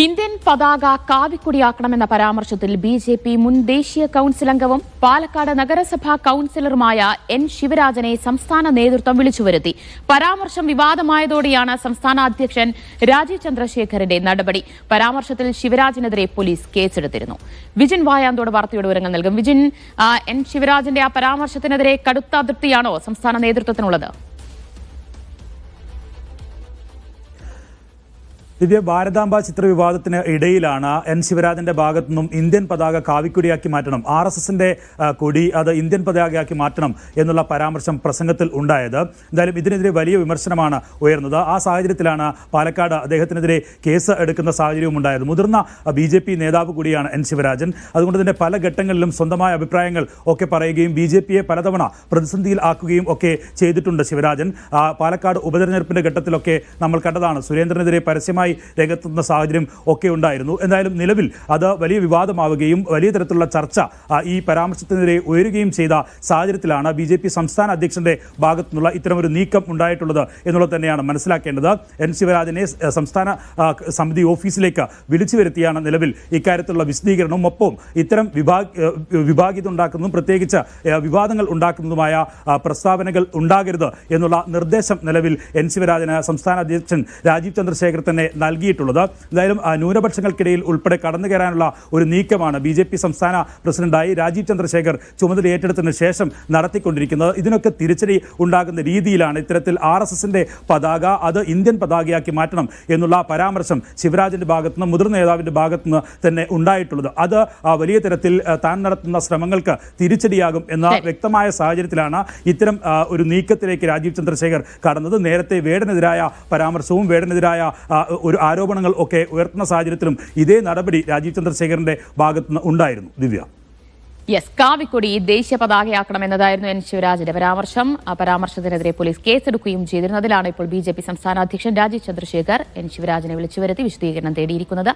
Indian പതാക കാവിക്കൊടിയാക്കണമെന്ന പരാമർശത്തിൽ BJP. മുൻ ദേശീയ കൌൺസിൽ അംഗവും പാലക്കാട് നഗരസഭാ കൌൺസിലറുമായ എൻ ശിവരാജനെ സംസ്ഥാന നേതൃത്വം വിളിച്ചുവരുത്തി. പരാമർശം വിവാദമായതോടെയാണ് സംസ്ഥാന അധ്യക്ഷൻ രാജീവ് ചന്ദ്രശേഖറിന്റെ നടപടി. പരാമർശത്തിൽ ശിവരാജിനെതിരെ പോലീസ് കേസെടുത്തിരുന്നു. വിജിൻ വായാന്തോട് വാർത്തയുടെ വിവരങ്ങൾ നൽകും. വിജിൻ, എൻ ശിവരാജിന്റെ ആ പരാമർശത്തിനെതിരെ കടുത്ത അതൃപ്തിയാണോ സംസ്ഥാന നേതൃത്വത്തിനുള്ളത്? ദിവ്യ, ഭാരതാംബ ചിത്ര വിവാദത്തിന് ഇടയിലാണ് എൻ ശിവരാജന്റെ ഭാഗത്തു നിന്നും ഇന്ത്യൻ പതാക കാവിക്കൊടിയാക്കി മാറ്റണം, RSSന്റെ കൊടി അത് ഇന്ത്യൻ പതാകയാക്കി മാറ്റണം എന്നുള്ള പരാമർശം പ്രസംഗത്തിൽ ഉണ്ടായത്. എന്തായാലും ഇതിനെതിരെ വലിയ വിമർശനമാണ് ഉയർന്നത്. ആ സാഹചര്യത്തിലാണ് പാലക്കാട് അദ്ദേഹത്തിനെതിരെ കേസ് എടുക്കുന്ന സാഹചര്യവും ഉണ്ടായത്. മുതിർന്ന BJP നേതാവ് കൂടിയാണ് എൻ ശിവരാജൻ. അതുകൊണ്ട് തന്നെ പല ഘട്ടങ്ങളിലും സ്വന്തമായ അഭിപ്രായങ്ങൾ ഒക്കെ പറയുകയും BJPയെ പലതവണ പ്രതിസന്ധിയിൽ ആക്കുകയും ഒക്കെ ചെയ്തിട്ടുണ്ട് ശിവരാജൻ. പാലക്കാട് ഉപതെരഞ്ഞെടുപ്പിന്റെ ഘട്ടത്തിലൊക്കെ നമ്മൾ കണ്ടതാണ്. സുരേന്ദ്രനെതിരെ പരസ്യമായി രംഗത്തുന്ന സാഹചര്യം ഒക്കെ ഉണ്ടായിരുന്നു. എന്തായാലും നിലവിൽ അത് വലിയ വിവാദമാവുകയും വലിയ തരത്തിലുള്ള ചർച്ച ഈ പരാമർശത്തിനെതിരെ ഉയരുകയും ചെയ്ത സാഹചര്യത്തിലാണ് BJP സംസ്ഥാന അധ്യക്ഷന്റെ ഭാഗത്തു നിന്നുള്ള ഇത്തരമൊരു നീക്കം ഉണ്ടായിട്ടുള്ളത് എന്നുള്ളത് തന്നെയാണ് മനസ്സിലാക്കേണ്ടത്. എൻ ശിവരാജനെ സംസ്ഥാന സമിതി ഓഫീസിലേക്ക് വിളിച്ചു വരുത്തിയാണ് നിലവിൽ ഇക്കാര്യത്തിലുള്ള വിശദീകരണവും ഒപ്പം ഇത്തരം വിഭാഗീയത ഉണ്ടാക്കുന്നതും പ്രത്യേകിച്ച് വിവാദങ്ങൾ ഉണ്ടാക്കുന്നതുമായ പ്രസ്താവനകൾ ഉണ്ടാകരുത് എന്നുള്ള നിർദ്ദേശം നിലവിൽ എൻ ശിവരാജന് സംസ്ഥാന അധ്യക്ഷൻ രാജീവ് ചന്ദ്രശേഖർ തന്നെ നൽകിയിട്ടുള്ളത്. എന്തായാലും ന്യൂനപക്ഷങ്ങൾക്കിടയിൽ ഉൾപ്പെടെ കടന്നു കയറാനുള്ള ഒരു നീക്കമാണ് BJP സംസ്ഥാന പ്രസിഡന്റായി രാജീവ് ചന്ദ്രശേഖർ ചുമതല ഏറ്റെടുത്തതിന് ശേഷം നടത്തിക്കൊണ്ടിരിക്കുന്നത്. ഇതിനൊക്കെ തിരിച്ചടി ഉണ്ടാകുന്ന രീതിയിലാണ് ഇത്തരത്തിൽ RSSന്റെ പതാക അത് ഇന്ത്യൻ പതാകയാക്കി മാറ്റണം എന്നുള്ള പരാമർശം ശിവരാജന്റെ ഭാഗത്തുനിന്ന് മുതിർന്ന നേതാവിന്റെ ഭാഗത്തുനിന്ന് തന്നെ ഉണ്ടായിട്ടുള്ളത്. അത് വലിയ തരത്തിൽ താൻ നടത്തുന്ന ശ്രമങ്ങൾക്ക് തിരിച്ചടിയാകും എന്ന വ്യക്തമായ സാഹചര്യത്തിലാണ് ഇത്തരം ഒരു നീക്കത്തിലേക്ക് രാജീവ് ചന്ദ്രശേഖർ കടന്നത്. നേരത്തെ വേടനെതിരായ പരാമർശവും വേടനെതിരായ ഒരു ആരോപണങ്ങൾ ഒക്കെ ഉയർത്തുന്ന സാഹചര്യത്തിലും ഇതേ നടപടി രാജീവ് ചന്ദ്രശേഖറിന്റെ ഭാഗത്തുനിന്ന് ഉണ്ടായിരുന്നു. ദിവ്യ, കാവിക്കൊടി ദേശീയ പതാകയാക്കണമെന്നതായിരുന്നു എൻ ശിവരാജിന്റെ പരാമർശം. ആ പരാമർശത്തിനെതിരെ പോലീസ് കേസെടുക്കുകയും ചെയ്തിരുന്നതിലാണ് ഇപ്പോൾ BJP സംസ്ഥാന അധ്യക്ഷൻ രാജീവ് ചന്ദ്രശേഖർ എൻ ശിവരാജിനെ വിളിച്ചുവരുത്തി വിശദീകരണം തേടിയിരിക്കുന്നത്.